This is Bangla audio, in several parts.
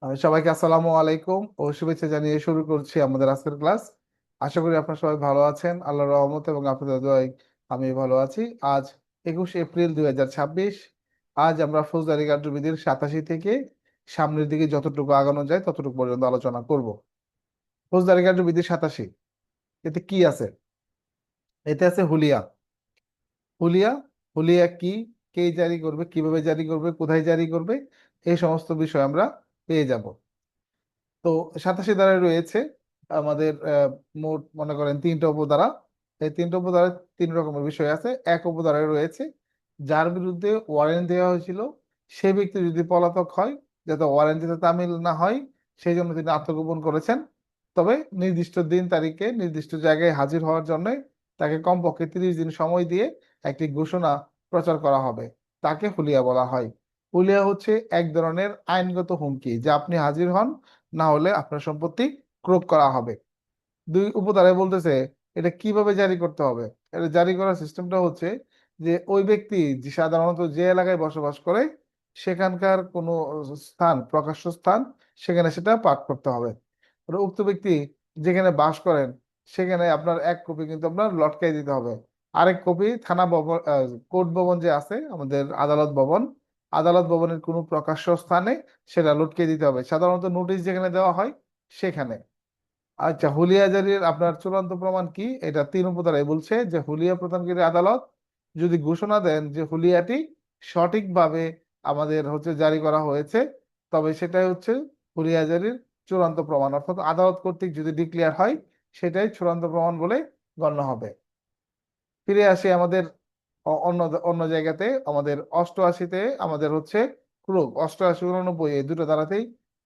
আমি সবাইকে আসসালামু আলাইকুম ও শুভেচ্ছা জানিয়ে শুরু করছি আমাদের আজকের ক্লাস। আশা করি আপনারা সবাই ভালো আছেন, আল্লাহর রহমত এবং আপনাদের দোয়ায় আমি ভালো আছি। আজ 21 এপ্রিল 2026। আজ আমরা ফৌজদারি কার্যবিধির 87 থেকে সামনের দিকে যতটুকু আগানো যায় ততটুকু পর্যন্ত আলোচনা করব। ফৌজদারি কার্যবিধি 87, এতে কি আছে? এতে আছে হুলিয়া। হুলিয়া, হুলিয়া কি, কে জারি করবে, কিভাবে জারি করবে, কোথায় জারি করবে, এই সমস্ত বিষয় আমরা পেয়ে যাব। তো 87 ধারায় রয়েছে আমাদের মোট মনে করেন 3টা উপধারা। এই 3টা উপধারায় 3 রকমের বিষয় আছে। এক উপধারায় রয়েছে যার বিরুদ্ধে ওয়ারেন্ট দেওয়া হয়েছিল সে ব্যক্তি যদি পলাতক হয়, যাতে ওয়ারেন্টিতে তামিল না হয় সেই জন্য তিনি আত্মগোপন করেছেন, তবে নির্দিষ্ট দিন তারিখে নির্দিষ্ট জায়গায় হাজির হওয়ার জন্য তাকে কমপক্ষে 30 দিন সময় দিয়ে একটি ঘোষণা প্রচার করা হবে, তাকে হুলিয়া বলা হয়। হুলিয়া হচ্ছে এক ধরনের আইনগত হুমকি যে আপনি হাজির হন, না হলে আপনার সম্পত্তি ক্রোক করা হবে। দুই উপধারায় বলতেছে এটা কিভাবে জারি করতে হবে। এটা জারি করার সিস্টেমটা হচ্ছে যে ওই ব্যক্তি যে সাধারণত যে এলাকায় বসবাস করে সেখানকার কোনো স্থান, প্রকাশ্য স্থান, সেখানে সেটা পাঠ করতে হবে। আর উক্ত ব্যক্তি যেখানে বাস করেন সেখানে আপনার এক কপি কিন্তু আপনার লটকাই দিতে হবে। আরেক কপি থানা ভবন, কোর্ট ভবন যে আছে আমাদের আদালত ভবন, আদালত ভবনের কোনো প্রকাশ্য স্থানে সেটা লটকে দিতে হবে, সাধারণত নোটিশ যেখানে দেওয়া হয় সেখানে। আচ্ছা, হুলিয়া জারির আপনার চূড়ান্ত প্রমাণ কি? এটা 3 উপধারায় বলছে যে হুলিয়া প্রদানকারী আদালত যদি ঘোষণা দেন যে হুলিয়াটি সঠিকভাবে আমাদের হচ্ছে জারি করা হয়েছে, তবে সেটাই হচ্ছে হুলিয়া জারির চূড়ান্ত প্রমাণ, অর্থাৎ আদালত কর্তৃক যদি ডিক্লেয়ার হয় সেটাই চূড়ান্ত প্রমাণ বলে গণ্য হবে। ফিরে আসি আমাদের অন্য অন্য জায়গাতে, আমাদের 88-তে আমাদের হচ্ছে ক্রোক, 88-89 এই দুটো ধারাতেই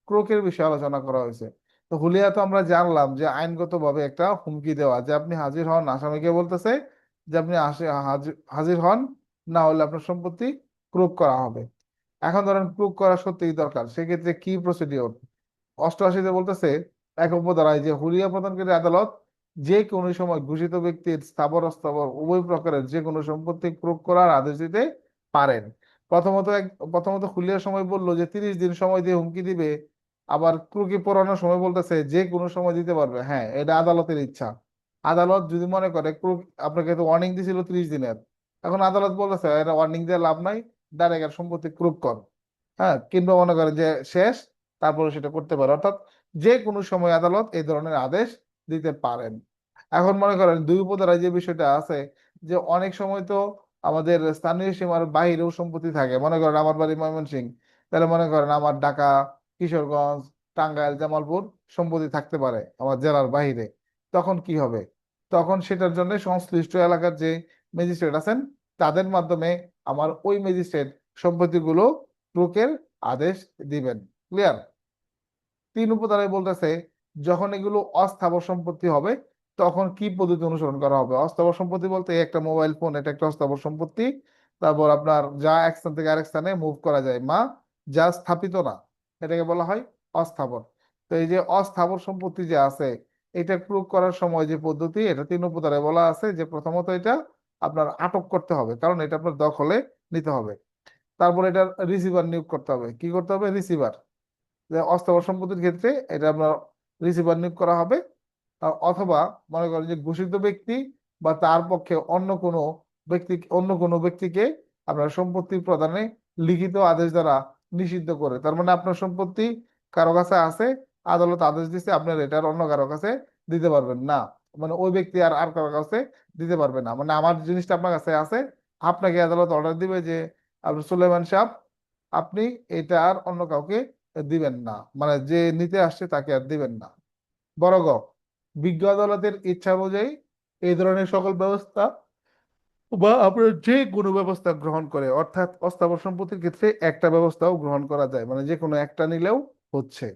ক্রোকের বিষয়ে আলোচনা করা হয়েছে। তো হুলিয়া তো আমরা জানলাম যে আইনগতভাবে একটা হুমকি দেওয়া, যে আপনি হাজির হন, আসামিকে বলতেছে যে আপনি হাজির হন, না হলে আপনার সম্পত্তি ক্রোক করা হবে। এখন ধরেন ক্রোক করা সত্যিই দরকার, সেক্ষেত্রে কি প্রসিডিওর? 88-তে বলতেছে এক উপধারায় যে হুলিয়া প্রদানকারী আদালত যে কোনো সময় ঘোষিত ব্যক্তির স্থাবর অস্থাবর উভয় প্রকারের যে কোনো সম্পত্তি ক্রোক করার আদেশ দিতে পারেন। প্রথমত প্রথমত হুলিয়ার সময় বললো যে 30 দিন সময় দিয়ে হুমকি দিবে, আবার ক্রুকি পড়ানোর সময় বলতেছে যে কোনো সময় দিতে পারবে। হ্যাঁ, এটা আদালতের ইচ্ছা। আদালত যদি মনে করে ক্রুক, আপনাকে তো ওয়ার্নিং দিছিল 30 দিনের, এখন আদালত বলতেছে এটা ওয়ার্নিং দিয়ে লাভ নাই, ডাইরেক্ট সম্পত্তি ক্রুক কর। হ্যাঁ, কিংবা মনে করেন যে শেষ, তারপরে সেটা করতে পারে, অর্থাৎ যে কোনো সময় আদালত এই ধরনের আদেশ দিতে পারেন। এখন মনে করেন দুই উপধারায় যে বিষয়টা আছে যে অনেক সময় তো আমাদের স্থানীয় সীমার বাইরেও সম্পত্তি থাকে, মনে করেন আমার বাড়ি ময়মনসিংহ, তাহলে মনে করেন আমার ঢাকা, কিশোরগঞ্জ, টাঙ্গাইল, জামালপুর সম্পত্তি থাকতে পারে আমার জেলার বাইরে। তখন কি হবে? তখন সেটার জন্য সংশ্লিষ্ট এলাকার যে ম্যাজিস্ট্রেট আছেন তাদের মাধ্যমে আমার ওই ম্যাজিস্ট্রেট সম্পত্তিগুলো ক্রোকের আদেশ দিবেন। ক্লিয়ার? 3 উপধারায় বলতেছে যখন এগুলো অস্থাবর সম্পত্তি হবে তখন কি পদ্ধতি অনুসরণ করা হবে। অস্থাবর সম্পত্তি বলতে একটা মোবাইল ফোন, এটা একটা অস্থাবর সম্পত্তি। তারপর আপনার যা এক স্থান থেকে আরেক স্থানে মুভ করা যায়, যা স্থাপিত না, এটাকে বলা হয় অস্থাবর। তো এই যে অস্থাবর সম্পত্তি যে আছে, এটা প্রয়োগ করার সময় যে পদ্ধতি, এটা 3 উপধারায় বলা আছে যে প্রথমত এটা আপনার আটক করতে হবে, কারণ এটা আপনার দখলে নিতে হবে। তারপর এটা রিসিভার নিয়োগ করতে হবে। কি করতে হবে? রিসিভার। যে অস্থাবর সম্পত্তির ক্ষেত্রে এটা আপনার রিসিভার নিয়োগ করা হবে। অথবা মনে করেন যে ঘোষিত ব্যক্তি বা তার পক্ষে অন্য কোনো ব্যক্তিকে আপনার সম্পত্তি প্রদানে লিখিত আদেশ দ্বারা নিষিদ্ধ করে। তার মানে আপনার সম্পত্তি কারো কাছে আছে, আদালত আদেশ দিচ্ছে আপনার এটার অন্য কারো কাছে দিতে পারবেন না, মানে ওই ব্যক্তি আর আর কারো কাছে দিতে পারবে না। মানে আমার জিনিসটা আপনার কাছে আছে, আপনাকে আদালত অর্ডার দিবে যে আপনি সুলেমান সাহেব, আপনি এটা আর অন্য কাউকে দিবেন না, মানে যে নিতে আসছে তাকে আর দিবেন না। বড় গ, বিজ্ঞ আদালতের ইচ্ছা অনুযায়ী এই ধরনের সকল ব্যবস্থা বা আপনার যে কোনো ব্যবস্থা গ্রহণ করে, অর্থাৎ অস্থাবর সম্পত্তির ক্ষেত্রে একটা ব্যবস্থাও গ্রহণ করা যায়, মানে যে কোনো একটা নিলেও হচ্ছে।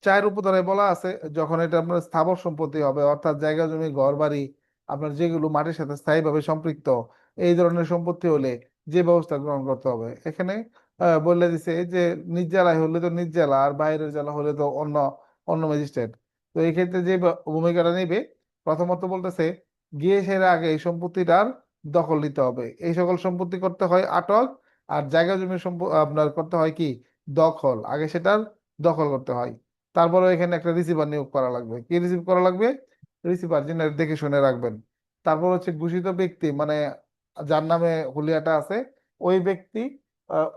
4 উপধারায় বলা আছে যখন এটা আপনার স্থাবর সম্পত্তি হবে, অর্থাৎ জায়গা জমি ঘর বাড়ি আপনার যেগুলো মাটির সাথে স্থায়ীভাবে সম্পৃক্ত, এই ধরনের সম্পত্তি হলে যে ব্যবস্থা গ্রহণ করতে হবে। এখানে বলে দিছে যে নিজ জেলায় হলে তো নিজ জেলা, আর বাইরের জেলা হলে তো অন্য অন্য ম্যাজিস্ট্রেট। তো এই ক্ষেত্রে যে ভূমিকাটা নেবে, প্রথমত বলতেছে গিয়ে সেরা আগে এই সম্পত্তিটার দখল নিতে হবে। এই সকল সম্পত্তি করতে হয় আটক, আর জায়গা জমি আপনার করতে হয় কি দখল, আগে সেটার দখল করতে হয়। তারপরে এখানে একটা রিসিভার নিয়োগ করা লাগবে। কি রিসিভ করা লাগবে? রিসিভার, যিনি দেখে শুনে রাখবেন। তারপর হচ্ছে ঘোষিত ব্যক্তি, মানে যার নামে হুলিয়াটা আছে, ওই ব্যক্তি,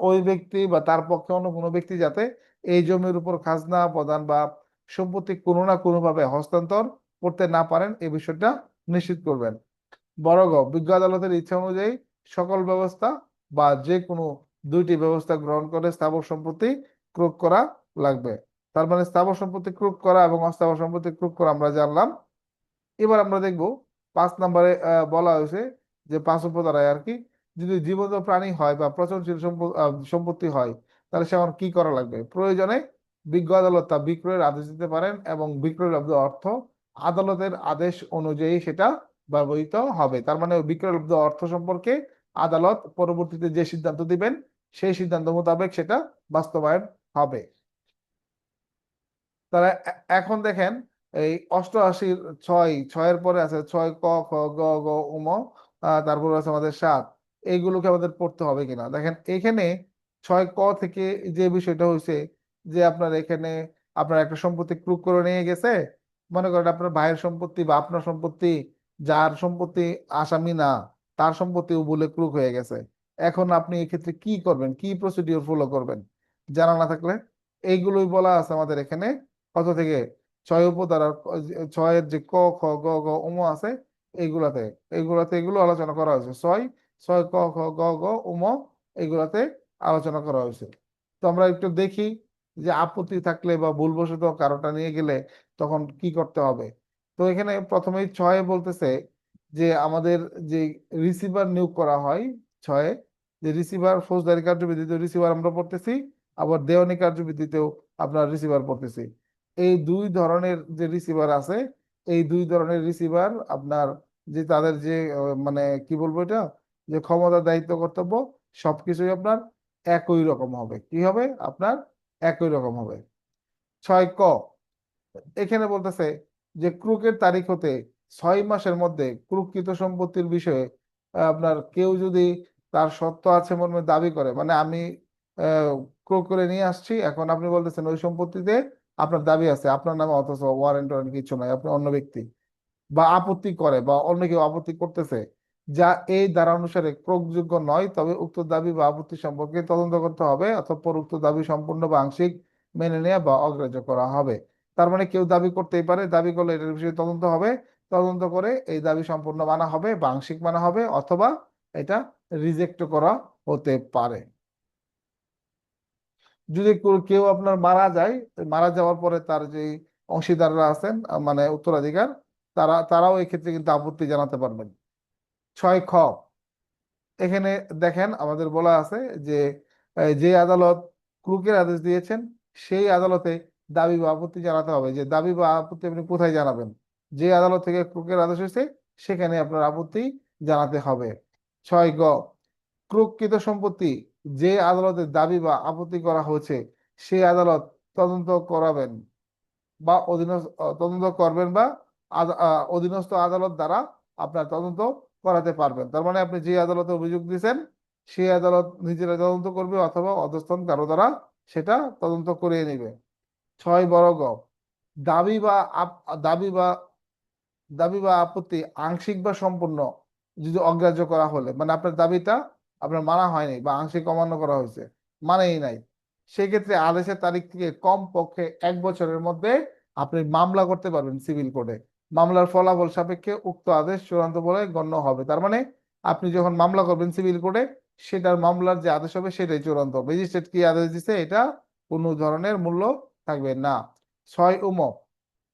ওই ব্যক্তি বা তার পক্ষে অন্য কোনো ব্যক্তি যাতে এই জমির উপর খাজনা প্রদান বা সম্পত্তি কোনো না কোনো ভাবে হস্তান্তর করতে না পারেন, এই বিষয়টা নিশ্চিত করবেন। বড় গ, বিজ্ঞ আদালতের ইচ্ছা অনুযায়ী সকল ব্যবস্থা বা যে কোনো দুইটি ব্যবস্থা গ্রহণ করে স্থাবর সম্পত্তি ক্রয় করা লাগবে। তার মানে স্থাবর সম্পত্তি ক্রয় করা এবং অস্থাবর সম্পত্তি ক্রয় করা আমরা জানলাম। এবার আমরা দেখব 5 নম্বরে বলা হয়েছে যে 5 উপ ধারায় আর কি, যদি জীবন্ত প্রাণী হয় বা পচনশীল সম্পত্তি হয়, তাহলে সে আমার কি করা লাগবে? প্রয়োজনে বিজ্ঞ আদালত তা বিক্রয়ের আদেশ দিতে পারেন এবং বিক্রয় লব্ধ অর্থ আদালতের আদেশ অনুযায়ী সেটা ব্যবহৃত হবে। তার মানে ওই বিক্রয় লব্ধ অর্থ সম্পর্কে আদালত পরবর্তীতে যে সিদ্ধান্ত দিবেন সেই সিদ্ধান্ত মোতাবেক সেটা বাস্তবায়ন হবে। তাহলে এখন দেখেন, এই 88-র ছয়ের পরে আছে 6 ক খ গ গ উম, তারপরে আছে আমাদের 7। এইগুলোকে আমাদের পড়তে হবে কিনা দেখেন এখানে। 6 ক থেকে যে বিষয়টা হয়েছে যে আপনার এখানে আপনার একটা সম্পত্তি ক্রয় করে নিয়ে গেছে, মনে করেন আপনার ভাইয়ের সম্পত্তি বা আপনার সম্পত্তি, যার সম্পত্তি আসামি না তার সম্পত্তি বলে ক্রয় হয়ে গেছে। এখন আপনি এক্ষেত্রে কি করবেন, কি প্রসিডিওর ফলো করবেন জানা না থাকলে? এইগুলোই বলা আছে আমাদের এখানে কত থেকে, 6 উপ ধারা 6-এর যে ক খ গ গ উম আছে এইগুলাতে, এগুলো আলোচনা করা হয়েছে। 6 ক খ গ গ উম এগুলাতে আলোচনা করা হয়েছে। তো আমরা একটু দেখি যে আপত্তি থাকলে বা ভুলবশত কারোটা নিয়ে গেলে তখন কি করতে হবে। তো এখানে প্রথমেই 6-এ বলতেছে যে আমাদের যে রিসিভার নিয়োগ করা হয়, 6-এ যে রিসিভার, ফৌজদারি কার্যবিধিতে রিসিভার আমরা পড়তেছি, আবার দেওয়ানি কার্যবিধিতেও আপনার রিসিভার পড়তেছি। এই দুই ধরনের যে রিসিভার আছে, এই দুই ধরনের রিসিভার আপনার যে তাদের যে মানে কি বলবো এটা, যে ক্ষমতা, দায়িত্ব, কর্তব্য সবকিছুই আপনার একই রকম হবে। কি হবে আপনার? একই রকম হবে। 6 ক, এখানে বলতেছে যে ক্রুকের তারিখ হতে 6 মাসের মধ্যে ক্রুককৃত সম্পত্তির বিষয়ে আপনার কেউ যদি তার সত্ত্ব আছে মর্মে দাবি করে, মানে আমি ক্রয় করে নিয়ে আসছি, এখন আপনি বলতেছেন ওই সম্পত্তিতে আপনার দাবি আছে আপনার নামে, অথচ ওয়ারেন্ট ওয়ারেন্ট কিছু নাই, আপনি অন্য ব্যক্তি, বা আপত্তি করে বা অন্য কেউ আপত্তি করতেছে যা এই ধারা অনুসারে ক্রয়যোগ্য নয়, তবে উক্ত দাবি বা আপত্তি সম্পর্কে তদন্ত করতে হবে অথবা উক্ত দাবি সম্পূর্ণ বা আংশিক মেনে নেওয়া বা অগ্রাহ্য করা হবে। তার মানে কেউ দাবি করতেই পারে, দাবি করলে এটার বিষয়ে তদন্ত হবে, তদন্ত করে এই দাবি সম্পূর্ণ মানা হবে বা আংশিক মানা হবে, অথবা এটা রিজেক্ট করা হতে পারে। যদি কেউ আপনার মারা যায়, মারা যাওয়ার পরে তার যে অংশীদাররা আছেন মানে উত্তরাধিকার, তারাও এক্ষেত্রে কিন্তু আপত্তি জানাতে পারবেন। 6 খ, এখানে দেখেন আমাদের বলা আছে যে যে আদালত ক্রুকের আদেশ দিয়েছেন সেই আদালতে দাবি বা আপত্তি জানাতে হবে। যে দাবি বা আপত্তি আপনি কোথায় জানাবেন? যে আদালত থেকে ক্রুকের আদেশ হয়েছে সেখানে আপনার আপত্তি জানাতে হবে। 6 গ, ক্রুককৃত সম্পত্তি যে আদালতে দাবি বা আপত্তি করা হয়েছে সেই আদালত তদন্ত করাবেন বা তদন্ত করবেন বা অধীনস্থ আদালত দ্বারা আপনার তদন্ত করাতে পারবেন। তার মানে আপনি যে আদালতে অভিযোগ দিয়েছেন সেই আদালত নিজেরা তদন্ত করবে অথবা অধস্তন কারো দ্বারা সেটা তদন্ত করিয়ে নেবে। 6 গ, দাবি বা দাবি বা আপত্তি আংশিক বা সম্পূর্ণ যদি অগ্রাহ্য করা হলে, মানে আপনার দাবিটা আপনার মানা হয়নি বা আংশিক অমান্য করা হয়েছে, মানেই নাই, সেক্ষেত্রে আদেশের তারিখ থেকে কম পক্ষে 1 বছরের মধ্যে আপনি মামলা করতে পারবেন সিভিল কোর্টে। মামলার ফলাফল সাপেক্ষে উক্ত আদেশ চূড়ান্ত বলে গণ্য হবে। তার মানে আপনি যখন মামলা করবেন সিভিল কোর্টে, সেটার মামলার যে আদেশ হবে সেটাই চূড়ান্ত। ম্যাজিস্ট্রেট কি আদেশ দিছে এটা কোনো ধরনের মূল্য থাকবে না। 6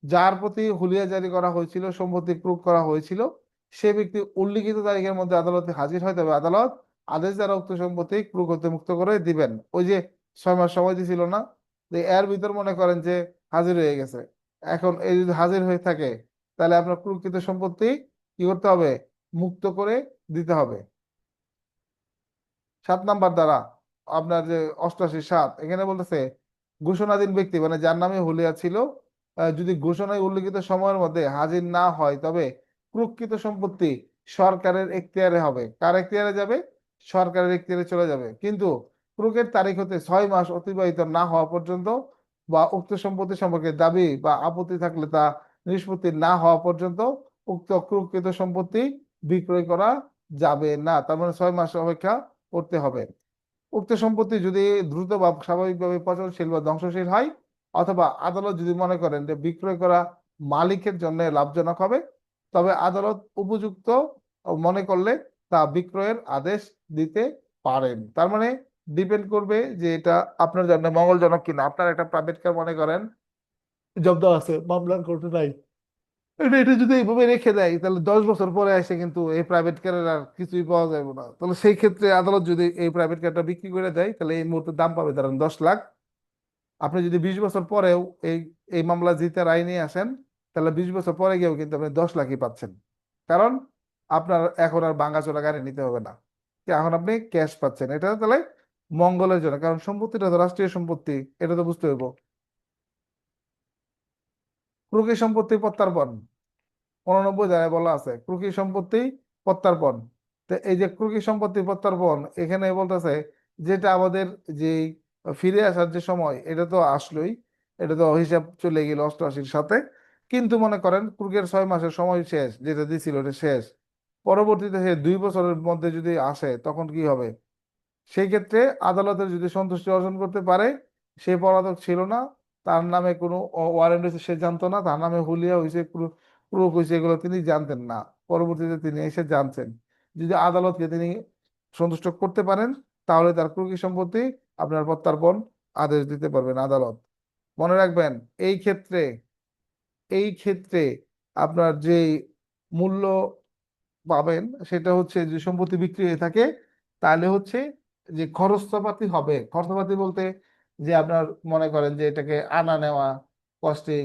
যার প্রতি হুলিয়া জারি করা হয়েছিল, সম্পত্তি প্রয়োগ করা হয়েছিল, সে ব্যক্তি উল্লিখিত তারিখের মধ্যে আদালতে হাজির হয়, তবে আদালত আদেশ দ্বারা উক্ত সম্পত্তি প্রয়োগ হতে মুক্ত করে দিবেন। ওই যে 6 মাস সময় দিছিল না, যে এর ভিতর মনে করেন যে হাজির হয়ে গেছে, এখন এই যদি হাজির হয়ে থাকে তাহলে আপনার প্রকৃত সম্পত্তি কি করতে হবে? মুক্ত করে দিতে হবে। 7 নাম্বার দ্বারা আপনার যে 88-7, এখানে বলতেছে ঘোষণাধীন ব্যক্তি মানে যার নামে হুলিয়া ছিল যদি ঘোষণায় উল্লিখিত সময়ের মধ্যে হাজির না হয়, তবে প্রকৃত সম্পত্তি সরকারের এখতিয়ারে হবে। কার এখতিয়ারে যাবে? সরকারের এখতিয়ারে চলে যাবে। কিন্তু ক্রোকের তারিখ হতে 6 মাস অতিবাহিত না হওয়া পর্যন্ত বা উক্ত সম্পত্তি সম্পর্কে দাবি বা আপত্তি থাকলে তা নিষ্পত্তি না হওয়া পর্যন্ত উক্ত ক্রোকৃত সম্পত্তি বিক্রয় করা যাবে না। তার মানে 6 মাস অপেক্ষা করতে হবে। উক্ত সম্পত্তি যদি দ্রুত বা স্বাভাবিকভাবে পচনশীল বা ধ্বংসশীল হয়, অথবা আদালত যদি মনে করেন যে বিক্রয় করা মালিকের জন্য লাভজনক হবে, তবে আদালত উপযুক্ত মনে করলে তা বিক্রয়ের আদেশ দিতে পারেন। তার মানে ডিপেন্ড করবে যে এটা আপনার জন্য মঙ্গলজনক কিনা। আপনার একটা প্রাইভেট কার মনে করেন জব্দ আছে, মামলার কোর্টে নাই, এটা এটা যদি এইভাবে রেখে দেয় তাহলে 10 বছর পরে এসে কিন্তু এই প্রাইভেট কারের আর কিছুই পাওয়া যাবে না। তাহলে সেই ক্ষেত্রে আদালত যদি এই প্রাইভেট কারটা বিক্রি করে দেয় তাহলে এই মুহূর্তে দাম পাবে ধরেন 10 লাখ। আপনি যদি 20 বছর পরেও এই এই মামলা জিতে রায় নিয়ে আসেন, তাহলে 20 বছর পরে গিয়েও কিন্তু আপনি 10 লাখই পাচ্ছেন। কারণ আপনার এখন আর ভাঙাচোরা গাড়ি নিতে হবে না, এখন আপনি ক্যাশ পাচ্ছেন। এটা তাহলে মঙ্গলের জন্য, কারণ সম্পত্তিটা তো রাষ্ট্রীয় সম্পত্তি, এটা তো বুঝতে হইব। প্রকৃতি সম্পত্তি প্রত্যার্পণ 89 ধারায় বলা আছে ক্রুকি সম্পত্তি প্রত্যার্পণ। তো এই যে ক্রুকি সম্পত্তি প্রত্যার্পণ এখানে বলতেছে যেটা আমাদের যে ফিরে আসার যে সময়, এটা তো আসলোই, এটা তো হিসাব চলে গেল 88-র সাথে। কিন্তু মনে করেন ক্রুকের 6 মাসের সময় শেষ, যেটা দিছিল এটা শেষ, পরবর্তীতে সে 2 বছরের মধ্যে যদি আসে তখন কি হবে? সেই ক্ষেত্রে আদালতের যদি সন্তুষ্টি অর্জন করতে পারে সে পলাতক ছিল না, তার নামে কোনো ওয়ারেন্ট হয়েছে সে জানতো না, তার নামে হুলিয়া হয়েছে, প্রুফ হয়েছে, এগুলো তিনি জানতেন না, পরবর্তীতে তিনি এসে জানছেন। যদি আদালতকে তিনি সন্তুষ্ট করতে পারেন তাহলে তার ক্রুকি সম্পত্তি আপনার প্রত্যার্পণ আদেশ দিতে পারবেন আদালত। মনে রাখবেন এই ক্ষেত্রে আপনার যে মূল্য পাবেন সেটা হচ্ছে যে সম্পত্তি বিক্রি হয়ে থাকে, তাহলে হচ্ছে যে খরচপাতি হবে। খরচপাতি বলতে যে আপনার মনে করেন যে এটাকে আনা নেওয়া, কস্টিং,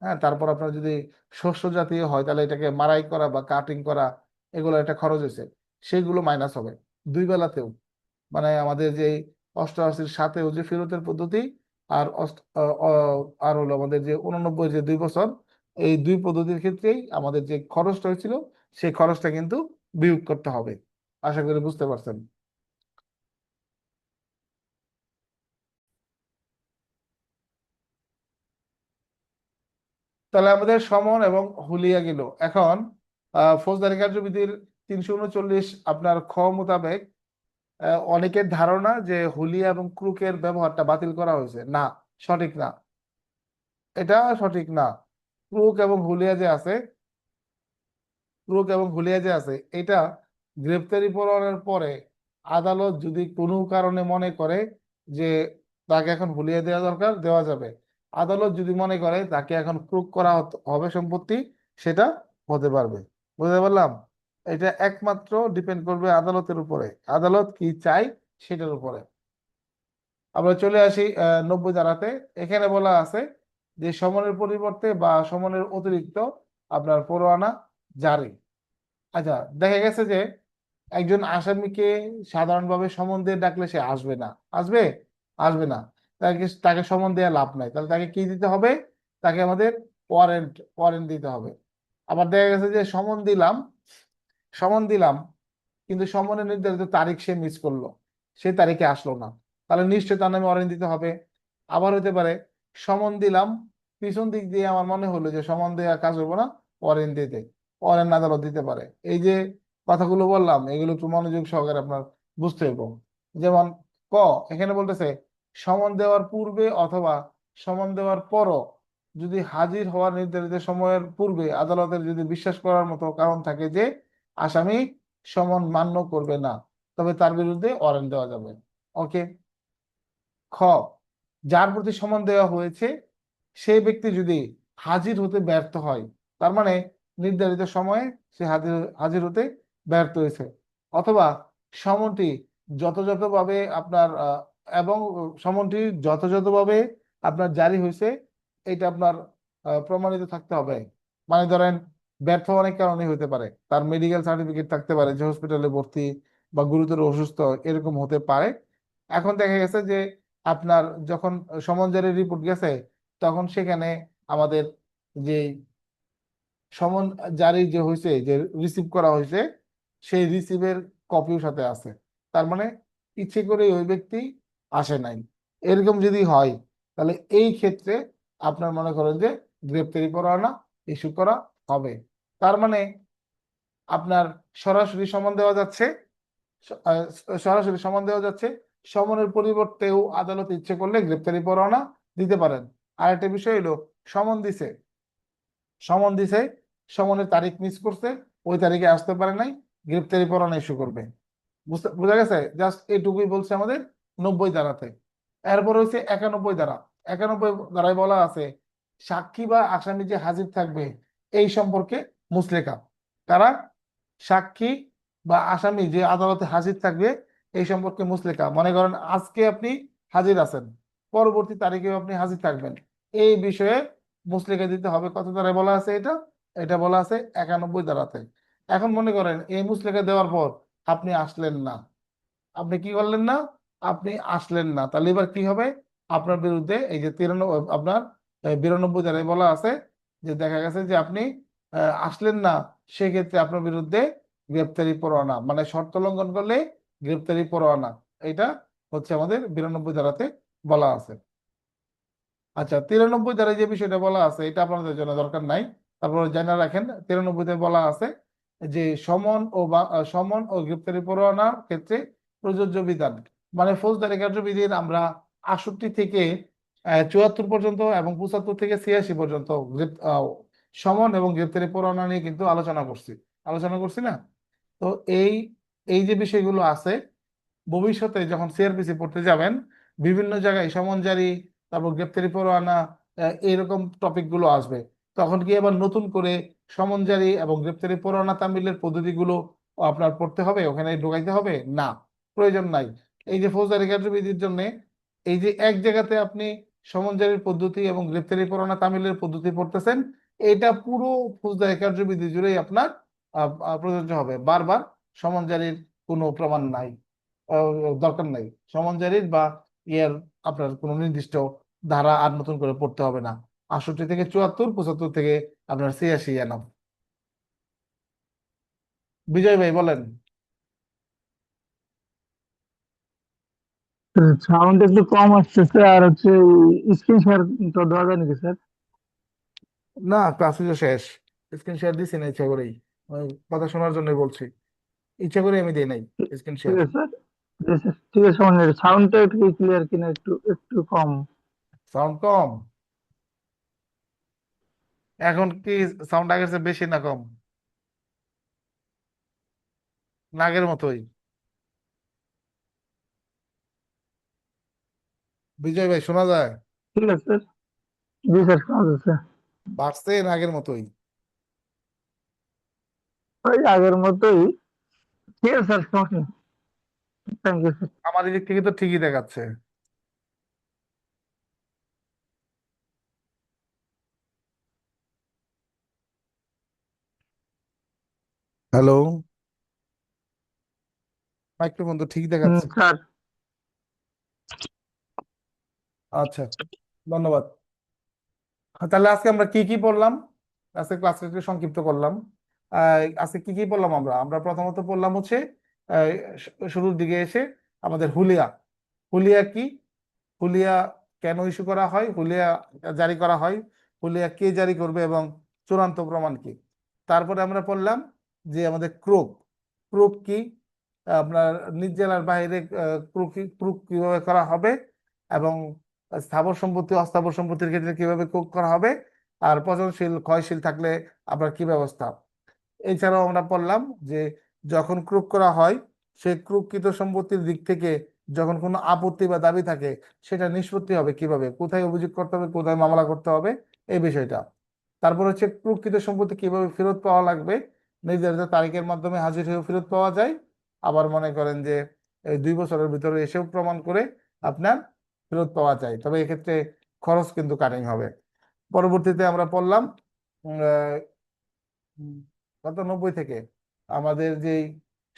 হ্যাঁ, তারপর আপনার যদি শস্য জাতীয় হয় তাহলে এটাকে মাড়াই করা বা কাটিং করা, এগুলো একটা খরচ হয়েছে, সেগুলো মাইনাস হবে দুই বেলাতেও। মানে আমাদের যে 88-র সাথেও যে ফেরতের পদ্ধতি, আর আর হলো আমাদের যে 89 যে 2 বছর, এই দুই পদ্ধতির ক্ষেত্রেই আমাদের যে খরচটা হয়েছিল সেই খরচটা কিন্তু বিয়োগ করতে হবে। আশা করি বুঝতে পারছেন। তাহলে আমাদের সমন এবং হুলিয়া গেল। এখন ফৌজদারি কার্যবিধির 339 আপনার খ মোতাবেক অনেকের ধারণা যে হুলিয়া এবং ক্রুকের ব্যবহারটা বাতিল করা হয়েছে। না, সঠিক না, এটা সঠিক না। ক্রুক এবং হুলিয়া যে আছে, ক্রুক এবং হুলিয়া যে আছে, এটা গ্রেপ্তারি পরোয়ানার পরে আদালত যদি কোনো কারণে মনে করে যে তাকে এখন হুলিয়া দেওয়া দরকার, দেওয়া যাবে। আদালত যদি মনে করে তাকে এখন ক্রুক করা হবে সম্পত্তি, সেটা হতে পারবে। বুঝতে পারলাম? এটা একমাত্র ডিপেন্ড করবে আদালতের উপরে, আদালত কি চাই সেটার উপরে। আমরা চলে আসি 90 ধারাতে। এখানে বলা আছে যে সমনের পরিবর্তে বা সমনের অতিরিক্ত আপনার পরোয়ানা জারি। আচ্ছা, দেখা গেছে যে একজন আসামিকে সাধারণভাবে সমন দিয়ে ডাকলে সে আসবে না। আসবে? আসবে না। তাকে তাকে সমন দেওয়া লাভ নাই, তাহলে তাকে কি দিতে হবে? তাকে আমাদের ওয়ারেন্ট ওয়ারেন্ট দিতে হবে। আবার দেখা গেছে যে সমন দিলাম কিন্তু সমনের নির্ধারিত তারিখ সে মিস করলো, সেই তারিখে আসলো না, তাহলে নিশ্চয়ই তার নামে ওয়ারেন্ট দিতে হবে। আবার হতে পারে সমন দিলাম, পিছন দিক দিয়ে আমার মনে হলো যে সমন দেওয়া কাজ হবো না, ওয়ারেন্ট দিতে, ওয়ারেন্ট আদালত দিতে পারে। এই যে কথাগুলো বললাম এগুলো একটু মনোযোগ সহকারে আপনার বুঝতে হবে। যেমন ক, এখানে বলতেছে সমন দেওয়ার পূর্বে অথবা সমন দেওয়ার পরও যদি হাজির হওয়ার নির্ধারিত সময়ের পূর্বে আদালতের যদি বিশ্বাস করার মতো কারণ থাকে যে আসামি সমন মান্য করবে না, তবে তার বিরুদ্ধে ওয়ারেন্ট দেওয়া যাবে। ওকে। খ, যার প্রতি সমন দেওয়া হয়েছে সেই ব্যক্তি যদি হাজির হতে ব্যর্থ হয়, তার মানে নির্ধারিত সময়ে সে হাজির হাজির হতে ব্যর্থ হয়েছে, অথবা সমনটি যথাযথভাবে আপনার এবং সমনটি যথাযথভাবে আপনার জারি হয়েছে, এটা আপনার প্রমাণিত থাকতে হবে। মানে ধরেন ব্যর্থ অনেক কারণে হতে পারে, তার মেডিকেল সার্টিফিকেট থাকতে পারে যে হসপিটালে ভর্তি বা গুরুতর অসুস্থ, এরকম হতে পারে। এখন দেখা গেছে যে আপনার যখন সমন জারির রিপোর্ট গেছে তখন সেখানে আমাদের যে সমন জারি যে হয়েছে, যে রিসিভ করা হয়েছে, সেই রিসিভের কপিও সাথে আছে। তার মানে ইচ্ছে করে ওই ব্যক্তি আসে নাই, এরকম যদি হয় তাহলে এই ক্ষেত্রে আপনার মনে করেন যে গ্রেপ্তারি পরোয়ানা ইস্যু করা হবে। তার মানে আপনার সরাসরি সমন দেওয়া যাচ্ছে, সরাসরি সমন দেওয়া যাচ্ছে, সমনের পরিবর্তেও আদালত ইচ্ছে করলে গ্রেপ্তারি পরোয়ানা দিতে পারেন। আরেকটা বিষয় হলো সমন দিছে, সমন দিছে, সমনের তারিখ মিস করছে, ওই তারিখে আসতে পারে নাই, গ্রেপ্তারি পরোয়ানা ইস্যু করবে। বোঝা গেছে? জাস্ট এইটুকুই বলছে আমাদের 90 ধারাতে। এরপর হচ্ছে 91 ধারা। 91 ধারায় বলা আছে সাক্ষী বা আসামি যে হাজির থাকবে এই সম্পর্কে মুচলেকা। কারা? সাক্ষী বা আসামি যে আদালতে হাজির থাকবে এই সম্পর্কে মুচলেকা। মনে করেন আজকে আপনি হাজির আছেন, পরবর্তী তারিখেও আপনি হাজির থাকবেন, এই বিষয়ে মুচলেকা দিতে হবে। কত ধারায় বলা আছে এটা? এটা বলা আছে 91 ধারাতে। এখন মনে করেন এই মুচলেকা দেওয়ার পর আপনি আসলেন না, আপনি কি করলেন না, আপনি আসলেন না, তাহলে এবার কি হবে? আপনার বিরুদ্ধে এই যে 92 ধারায় বলা আছে যে দেখা গেছে যে আপনি আসলেন না, সেক্ষেত্রে আপনার বিরুদ্ধে গ্রেপ্তারি পরোয়ানা, মানে শর্ত লঙ্ঘন করলে গ্রেপ্তারি পরোয়ানা, এটা হচ্ছে আমাদের 92 ধারাতে বলা আছে। আচ্ছা, 93 ধারায় যে বিষয়টা বলা আছে এটা আপনাদের জন্য দরকার নাই, তারপর জেনে রাখেন 93-তে বলা আছে যে সমন ও গ্রেপ্তারি পরোয়ানার ক্ষেত্রে প্রযোজ্য বিধান, মানে ফৌজদারি কার্যবিধির আমরা 68 থেকে 74 পর্যন্ত এবং 75 থেকে 86 পর্যন্ত সমন এবং গ্রেপ্তারি পরোয়ানা নিয়ে কিন্তু আলোচনা করছি না? তো এই এই যে বিষয়গুলো আছে, ভবিষ্যতে যখন সিআরপিসি পড়তে যাবেন বিভিন্ন জায়গায় সমন জারি, তারপর গ্রেপ্তারি পরোয়ানা, এইরকম টপিক গুলো আসবে। তখন কি আবার নতুন করে সমন জারি এবং গ্রেপ্তারি পরোয়ানা তামিলের পদ্ধতিগুলো আপনার পড়তে হবে, ওখানে ঢোকাইতে হবে না? প্রয়োজন নাই। এই যে ফৌজদারি কার্যবিধির জন্য এই যে এক জায়গাতে আপনি সমন জারির পদ্ধতি এবং গ্রেপ্তারি পরোয়ানা তামিলের পদ্ধতি পড়তেছেন, এটা পুরো ফৌজদারি কার্যবিধি জুড়েই আপনার প্রযোজ্য হবে। বারবার সমন জারির কোনো প্রমাণ নাই, দরকার নাই সমন জারির বা ইয়ের, আপনার কোনো নির্দিষ্ট ধারা আর নতুন করে পড়তে হবে না। 68 থেকে 74, 75 থেকে আপনার 86 এনাম। বিজয় ভাই বলেন। সাউন্ড একটু কম আসতেছে, আর হচ্ছে স্ক্রিন শেয়ার তো দেওয়া যায় নাকি স্যার? না, ক্লাস শেষ, স্ক্রিন শেয়ার দিছি না ইচ্ছা করেই, ওই কথা শোনার জন্যই বলছি, ইচ্ছা করে আমি দিই নাই স্ক্রিন ঠিক শেয়ার। আছে স্যার। ঠিক আছে, সাউন্ডটা একটু ক্লিয়ার কিনা, একটু একটু কম। সাউন্ড কম? এখন কি সাউন্ড আগের চেয়ে বেশি না কম? না আগের মতোই? বিজয় ভাই শোনা যায়? ঠিক আছে স্যার। জি স্যার, শোনা যাচ্ছে। বাড়ছে না আগের মতোই? ওই আগের মতোই। ঠিক আছে স্যার, সমস্যা নেই। Thank you sir. আমার দিক থেকে তো ঠিকই দেখাচ্ছে। হ্যালো, মাইক্রোফোন তো ঠিক দেখাচ্ছে। স্যার। আচ্ছা, ধন্যবাদ। তাহলে আজকে আমরা কি কি পড়লাম? আজকে ক্লাসটা একটু সংক্ষিপ্ত করলাম। আজকে কি কি পড়লাম? আমরা আমরা প্রথমত পড়লাম হচ্ছে আহ, শুরুর দিকে এসে আমাদের হুলিয়া। হুলিয়া কি? হুলিয়া কেন ইস্যু করা হয়, হুলিয়া জারি করা হয়, হুলিয়া কে জারি করবে এবং চূড়ান্ত প্রমাণ কি। তারপরে আমরা পড়লাম যে আমাদের ক্রুক, ক্রুক কি, আপনার নিজ জেলার বাইরে ক্রুক ক্রুক কিভাবে করা হবে, এবং স্থাবর সম্পত্তি অস্থাবর সম্পত্তির ক্ষেত্রে কিভাবে ক্রুক করা হবে, আর পচনশীল ক্ষয়শীল থাকলে আপনার কি ব্যবস্থা। এছাড়াও আমরা পড়লাম যে যখন ক্রুক করা হয় সেই ক্রুককৃত সম্পত্তির দিক থেকে যখন কোনো আপত্তি বা দাবি থাকে সেটা নিষ্পত্তি হবে কিভাবে, কোথায় অভিযোগ করতে হবে, কোথায় মামলা করতে হবে, এই বিষয়টা। তারপর হচ্ছে প্রকৃত সম্পত্তি কিভাবে ফেরত পাওয়া লাগবে, নির্ধারিত তারিখের মাধ্যমে হাজির হয়ে ফেরত পাওয়া যায়, আবার মনে করেন যে এই 2 বছরের ভিতরে এসেও প্রমাণ করে আপনার ফেরত পাওয়া যায়, তবে এক্ষেত্রে খরচ কিন্তু কাটিং হবে। পরবর্তীতে আমরা পড়লাম হুম, গত 90 থেকে আমাদের যে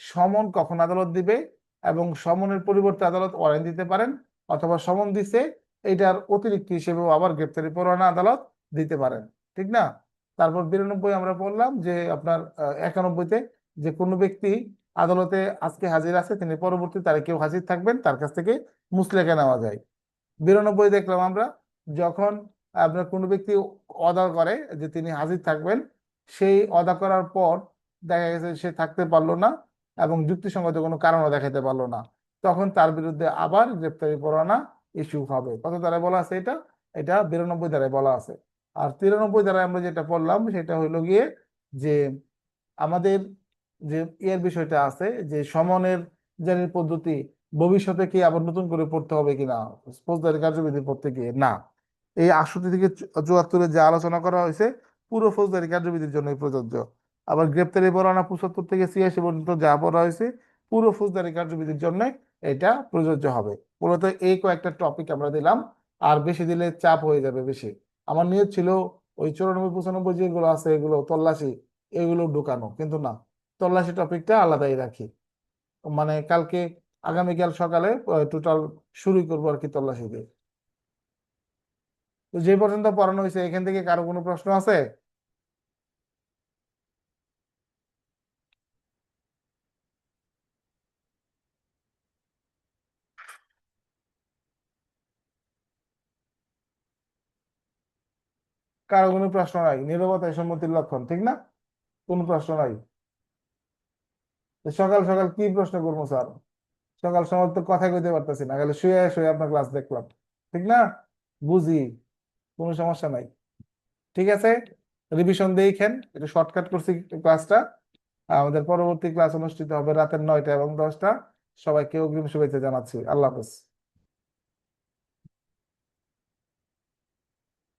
সমন কখন আদালত দিবে, এবং সমনের পরিবর্তে আদালত ওয়ারেন্ট দিতে পারেন, অথবা সমন দিছে এটার অতিরিক্ত হিসেবেও আবার গ্রেপ্তারি পরোয়ানা আদালত দিতে পারেন, ঠিক না? তারপর 92 আমরা বললাম যে আপনার 91-তে যে কোনো ব্যক্তি আদালতে আজকে হাজির আছে, তিনি পরবর্তী তারিখেও হাজির থাকবেন, তার কাছ থেকে মুচলেকা নেওয়া যায়। 92 দেখলাম আমরা, যখন আপনার কোনো ব্যক্তি অদা করে যে তিনি হাজির থাকবেন, সেই অদা করার পর দেখা গেছে সে থাকতে পারলো না এবং যুক্তিসঙ্গত কোনো কারণও দেখাতে পারলো না, তখন তার বিরুদ্ধে আবার গ্রেপ্তারি পরোয়ানা ইস্যু হবে। কত ধারায় বলা আছে এটা? এটা 92 ধারায় বলা আছে। আর 93 ধারায় আমরা যেটা পড়লাম সেটা হইলো গিয়ে যে আমাদের যে এর বিষয়টা আছে যে সমনের জারির পদ্ধতি ভবিষ্যতে কি আবার নতুন করে পড়তে হবে কিনা ফৌজদারি কার্যবিধি পড়তে গিয়ে, না। এই 68 থেকে 74-এ যে আলোচনা করা হয়েছে পুরো ফৌজদারি কার্যবিধির জন্যই প্রযোজ্য। আবার গ্রেপ্তারি পরোয়ানা 75 থেকে 86 পর্যন্ত যা পড়া হয়েছে পুরো ফৌজদারি কার্যবিধির জন্য এটা প্রযোজ্য হবে। মূলত এই কয়েকটা টপিক আমরা দিলাম, আর বেশি দিলে চাপ হয়ে যাবে বেশি। আমার নিয়ত ছিল ওই 94 95 যেগুলো আছে এগুলো তল্লাশি এগুলো ঢুকানো, কিন্তু না, তল্লাশি টপিকটা আলাদাই রাখি। মানে কালকে আগামীকাল সকালে টোটাল শুরু করবো আর কি তল্লাশি দিয়ে। তো যে পর্যন্ত পড়ানো হয়েছে এখান থেকে কারো কোনো প্রশ্ন আছে? কারো কোনো প্রশ্ন নাই? নীরবতাই সম্মতির লক্ষণ, ঠিক না? কোনো প্রশ্ন নাই? তো সকাল সকাল কি প্রশ্ন করবো স্যার? সকাল সকাল তো কথা কইতে পারতেছি না, খালি শুয়ে শুয়ে আপনার ক্লাস দেখলাম, ঠিক না? বুঝি, কোনো সমস্যা নাই। ঠিক আছে, রিভিশন দেখেন, একটু শর্টকাট করছি ক্লাসটা। আমাদের পরবর্তী ক্লাস অনুষ্ঠিত হবে রাতের 9টা এবং 10টা। সবাইকে অগ্রিম শুভেচ্ছা জানাচ্ছি। আল্লাহ হাফেজ।